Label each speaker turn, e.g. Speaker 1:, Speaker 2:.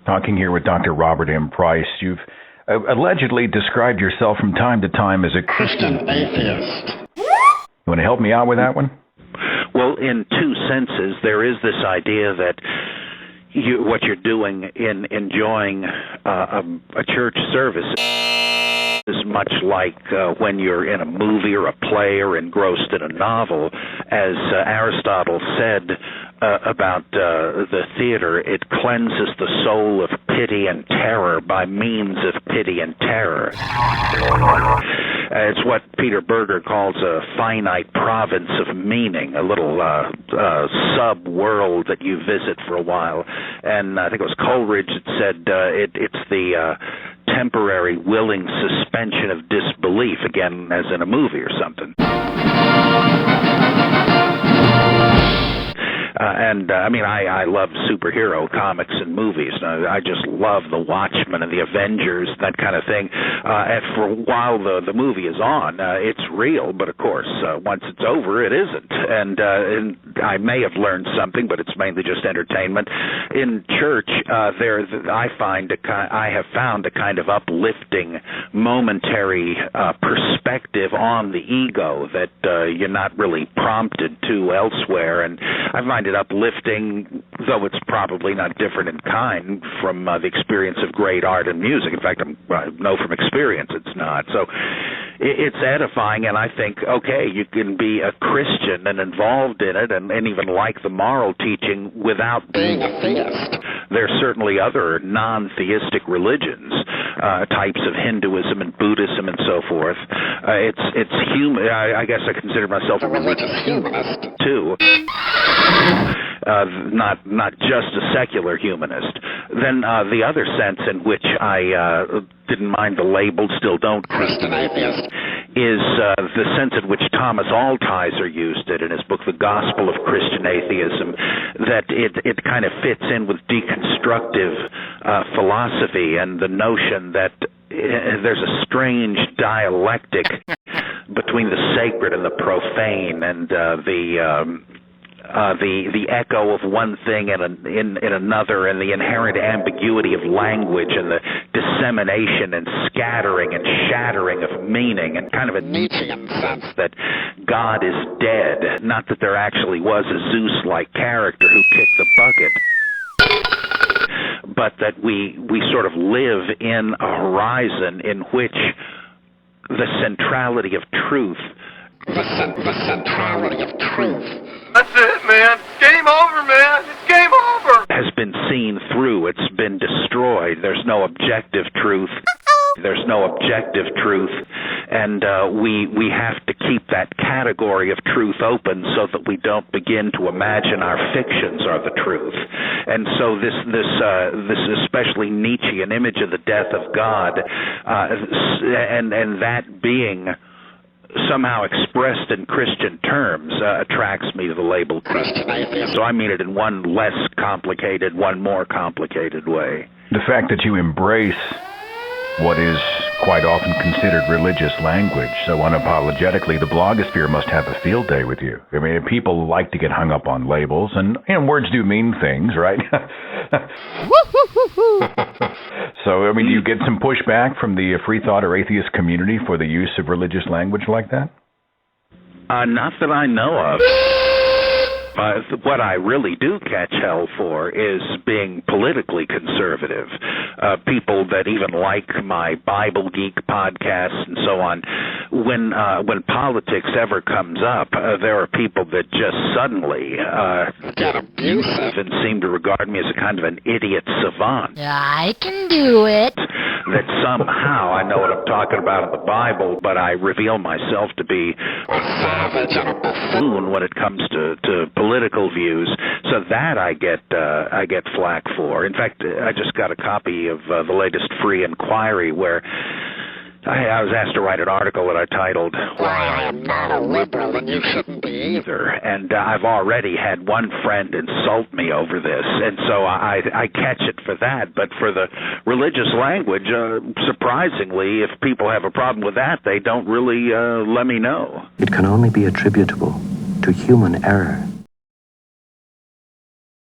Speaker 1: Talking here with Dr. Robert M. Price. You've allegedly described yourself from time to time as a Christian atheist. You want to help me out with that one?
Speaker 2: Well, in two senses, there is this idea that what you're doing in enjoying a church service is much like when you're in a movie or a play or engrossed in a novel. As Aristotle said about the theater, it cleanses the soul of pity and terror by means of pity and terror. It's what Peter Berger calls a finite province of meaning, a little sub-world that you visit for a while. And I think it was Coleridge that said it's the temporary willing suspension of disbelief, again, as in a movie or something. I love superhero comics and movies. I just love the Watchmen and the Avengers, that kind of thing. And for a while the movie is on, it's real, but of course, once it's over, it isn't. And I may have learned something, but it's mainly just entertainment. In church, I have found a kind of uplifting, momentary perspective on the ego that you're not really prompted to elsewhere. And I find it uplifting, though it's probably not different in kind from the experience of great art and music. In fact, I know from experience it's not. So it's edifying, and I think, okay, you can be a Christian and involved in it and even like the moral teaching without being a theist. There are certainly other non-theistic religions, types of Hinduism and Buddhism and so forth. It's human. I guess I consider myself a religious humanist too. Not just a secular humanist. Then the other sense in which I didn't mind the label, still don't, Christian atheist, is the sense in which Thomas Altizer used it in his book, The Gospel of Christian Atheism, that it kind of fits in with deconstructive philosophy and the notion that there's a strange dialectic between the sacred and the profane, and the echo of one thing in another, and the inherent ambiguity of language, and the dissemination and scattering and shattering of meaning, and kind of a Nietzschean sense that God is dead, not that there actually was a Zeus-like character who kicked the bucket, but that we sort of live in a horizon in which the centrality of truth, the centrality of truth,
Speaker 3: that's it, man. Game over, man. It's game over.
Speaker 2: has been seen through. It's been destroyed. There's no objective truth. There's no objective truth, and we have to keep that category of truth open so that we don't begin to imagine our fictions are the truth. And so this especially Nietzschean image of the death of God, and that being somehow expressed in Christian terms, attracts me to the label Christian atheist. So I mean it in one less complicated, one more complicated way.
Speaker 1: The fact that you embrace what is quite often considered religious language so unapologetically, the blogosphere must have a field day with you. I mean, people like to get hung up on labels, and words do mean things, right? So, I mean, do you get some pushback from the free thought or atheist community for the use of religious language like that?
Speaker 2: Not that I know of. What I really do catch hell for is being politically conservative. People that even like my Bible Geek podcast and so on, when politics ever comes up, there are people that just suddenly get abusive and seem to regard me as a kind of an idiot savant.
Speaker 4: I can do it.
Speaker 2: That somehow I know what I'm talking about in the Bible, but I reveal myself to be a savage and a buffoon when it comes to political views. So that I get flack for. In fact, I just got a copy of the latest Free Inquiry where I was asked to write an article that I titled, "Why I Am Not a Liberal and You Shouldn't Be Either." And I've already had one friend insult me over this, and so I catch it for that. But for the religious language, surprisingly, if people have a problem with that, they don't really let me know.
Speaker 5: It can only be attributable to human error.